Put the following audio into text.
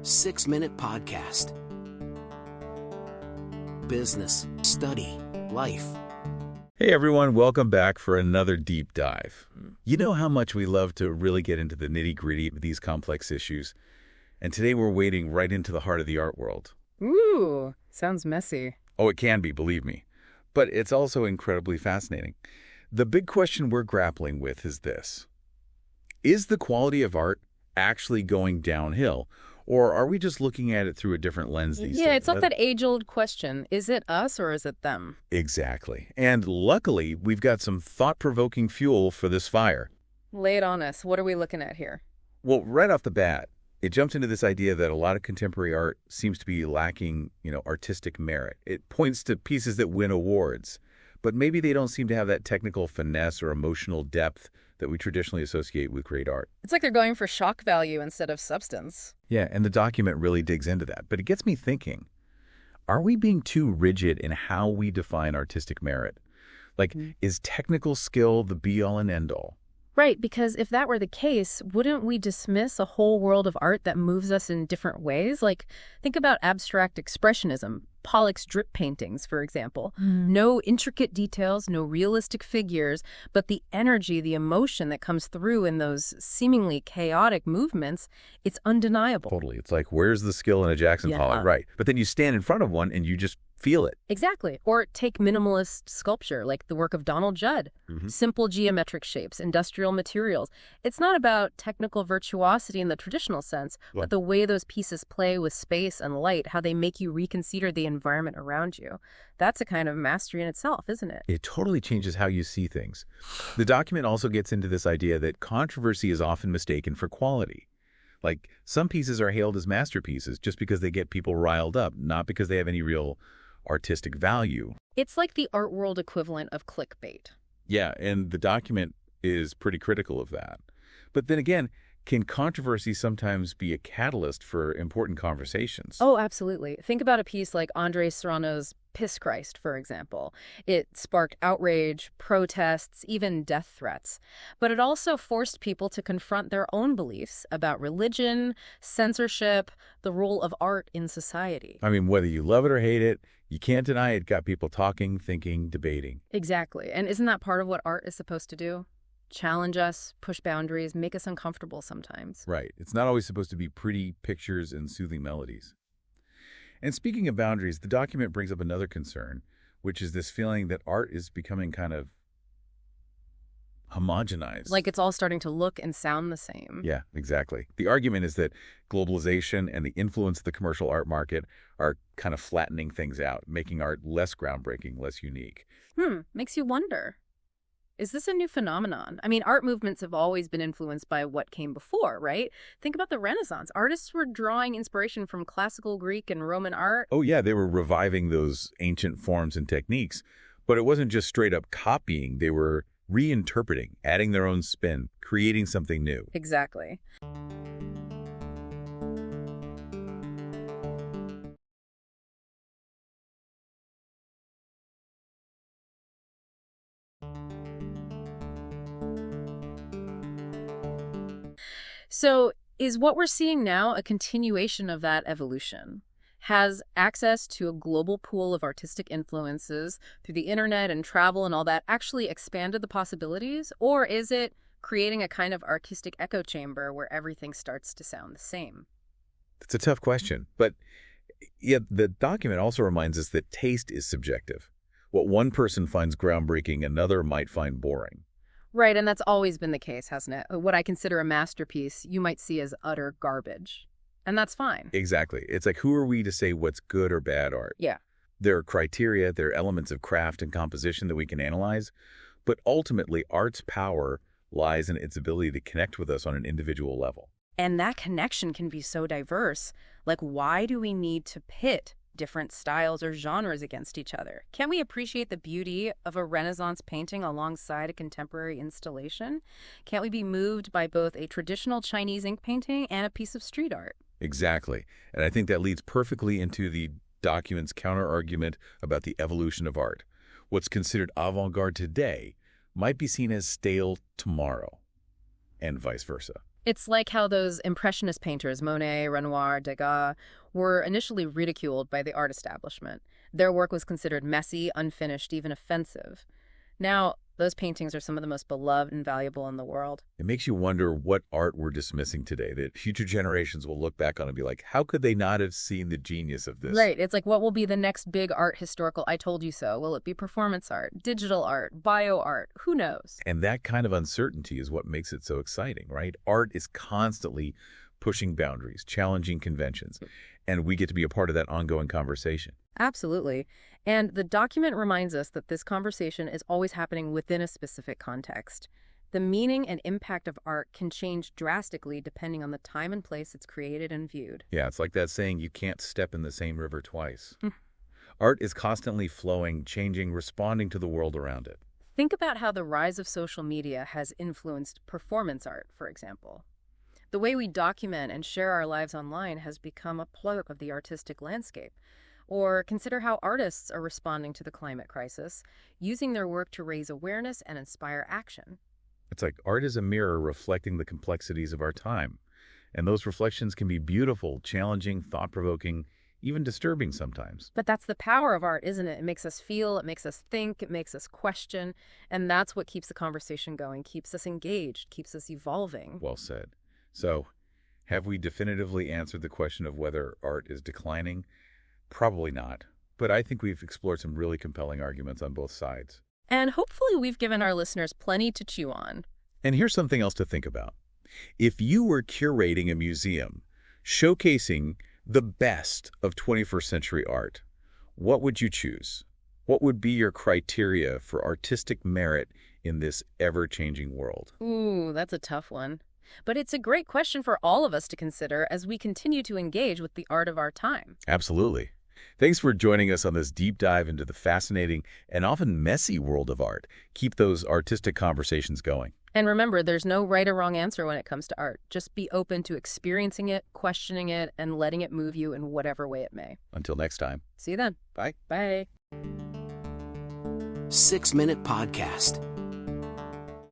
6-minute podcast. Business, study, life. Hey everyone, welcome back for another deep dive. You know how much we love to really get into the nitty-gritty of these complex issues, and today we're wading right into the heart of the art world. Ooh, sounds messy. Oh, it can be, believe me. But it's also incredibly fascinating. The big question we're grappling with is this. Is the quality of art actually going downhill, or are we just looking at it through a different lens these days? Yeah, it's like that age-old question. Is it us or is it them? Exactly. And luckily, we've got some thought-provoking fuel for this fire. Lay it on us. What are we looking at here? Well, right off the bat, it jumps into this idea that a lot of contemporary art seems to be lacking, artistic merit. It points to pieces that win awards, but maybe they don't seem to have that technical finesse or emotional depth that we traditionally associate with great art. It's like they're going for shock value instead of substance. Yeah, and the document really digs into that. But it gets me thinking, are we being too rigid in how we define artistic merit? Like, is technical skill the be-all and end-all? Right, because if that were the case, wouldn't we dismiss a whole world of art that moves us in different ways? Like, think about abstract expressionism, Pollock's drip paintings, for example. No intricate details, no realistic figures, but the energy, the emotion that comes through in those seemingly chaotic movements, it's undeniable. Totally. It's like, where's the skill in a Jackson Pollock? Right. But then you stand in front of one and you just feel it. Exactly. Or take minimalist sculpture, like the work of Donald Judd. Simple geometric shapes, industrial materials. It's not about technical virtuosity in the traditional sense, but the way those pieces play with space and light, how they make you reconsider the environment around you. That's a kind of mastery in itself, isn't it? It totally changes how you see things. The document also gets into this idea that controversy is often mistaken for quality. Like, some pieces are hailed as masterpieces just because they get people riled up, not because they have any real artistic value. It's like the art world equivalent of clickbait. Yeah, and the document is pretty critical of that. But then again, can controversy sometimes be a catalyst for important conversations? Oh, absolutely. Think about a piece like Andre Serrano's Piss Christ, for example. It sparked outrage, protests, even death threats. But it also forced people to confront their own beliefs about religion, censorship, the role of art in society. I mean, whether you love it or hate it, you can't deny it got people talking, thinking, debating. Exactly. And isn't that part of what art is supposed to do? Challenge us, push boundaries, make us uncomfortable sometimes. Right. It's not always supposed to be pretty pictures and soothing melodies. And speaking of boundaries, the document brings up another concern, which is this feeling that art is becoming kind of homogenized. Like it's all starting to look and sound the same. Yeah, exactly. The argument is that globalization and the influence of the commercial art market are kind of flattening things out, making art less groundbreaking, less unique. Makes you wonder. Is this a new phenomenon? I mean, art movements have always been influenced by what came before, right? Think about the Renaissance. Artists were drawing inspiration from classical Greek and Roman art. Oh, yeah, they were reviving those ancient forms and techniques. But it wasn't just straight up copying. They were reinterpreting, adding their own spin, creating something new. Exactly. So is what we're seeing now a continuation of that evolution? Has access to a global pool of artistic influences through the internet and travel and all that actually expanded the possibilities? Or is it creating a kind of artistic echo chamber where everything starts to sound the same? It's a tough question. But yeah, the document also reminds us that taste is subjective. What one person finds groundbreaking, another might find boring. Right, and that's always been the case, hasn't it? What I consider a masterpiece, you might see as utter garbage. And that's fine. Exactly. It's like, who are we to say what's good or bad art? Yeah. There are criteria, there are elements of craft and composition that we can analyze, but ultimately art's power lies in its ability to connect with us on an individual level. And that connection can be so diverse. Like, why do we need to pit different styles or genres against each other? Can we appreciate the beauty of a Renaissance painting alongside a contemporary installation? Can't we be moved by both a traditional Chinese ink painting and a piece of street art? Exactly. And I think that leads perfectly into the document's counter-argument about the evolution of art. What's considered avant-garde today might be seen as stale tomorrow, and vice versa. It's like how those Impressionist painters, Monet, Renoir, Degas, were initially ridiculed by the art establishment. Their work was considered messy, unfinished, even offensive. Now, those paintings are some of the most beloved and valuable in the world. It makes you wonder what art we're dismissing today, that future generations will look back on and be like, how could they not have seen the genius of this? Right. It's like, what will be the next big art historical I told you so? Will it be performance art, digital art, bio art? Who knows? And that kind of uncertainty is what makes it so exciting, right? Art is constantly pushing boundaries, challenging conventions, and we get to be a part of that ongoing conversation. Absolutely. And the document reminds us that this conversation is always happening within a specific context. The meaning and impact of art can change drastically depending on the time and place it's created and viewed. Yeah, it's like that saying, you can't step in the same river twice. Art is constantly flowing, changing, responding to the world around it. Think about how the rise of social media has influenced performance art, for example. The way we document and share our lives online has become a part of the artistic landscape. Or consider how artists are responding to the climate crisis, using their work to raise awareness and inspire action. It's like art is a mirror reflecting the complexities of our time. And those reflections can be beautiful, challenging, thought-provoking, even disturbing sometimes. But that's the power of art, isn't it? It makes us feel, it makes us think, it makes us question, and that's what keeps the conversation going, keeps us engaged, keeps us evolving. Well said. So, have we definitively answered the question of whether art is declining? Probably not. But I think we've explored some really compelling arguments on both sides. And hopefully we've given our listeners plenty to chew on. And here's something else to think about. If you were curating a museum, showcasing the best of 21st century art, what would you choose? What would be your criteria for artistic merit in this ever-changing world? Ooh, that's a tough one. But it's a great question for all of us to consider as we continue to engage with the art of our time. Absolutely. Thanks for joining us on this deep dive into the fascinating and often messy world of art. Keep those artistic conversations going. And remember, there's no right or wrong answer when it comes to art. Just be open to experiencing it, questioning it, and letting it move you in whatever way it may. Until next time. See you then. Bye. Bye. 6-Minute Podcast.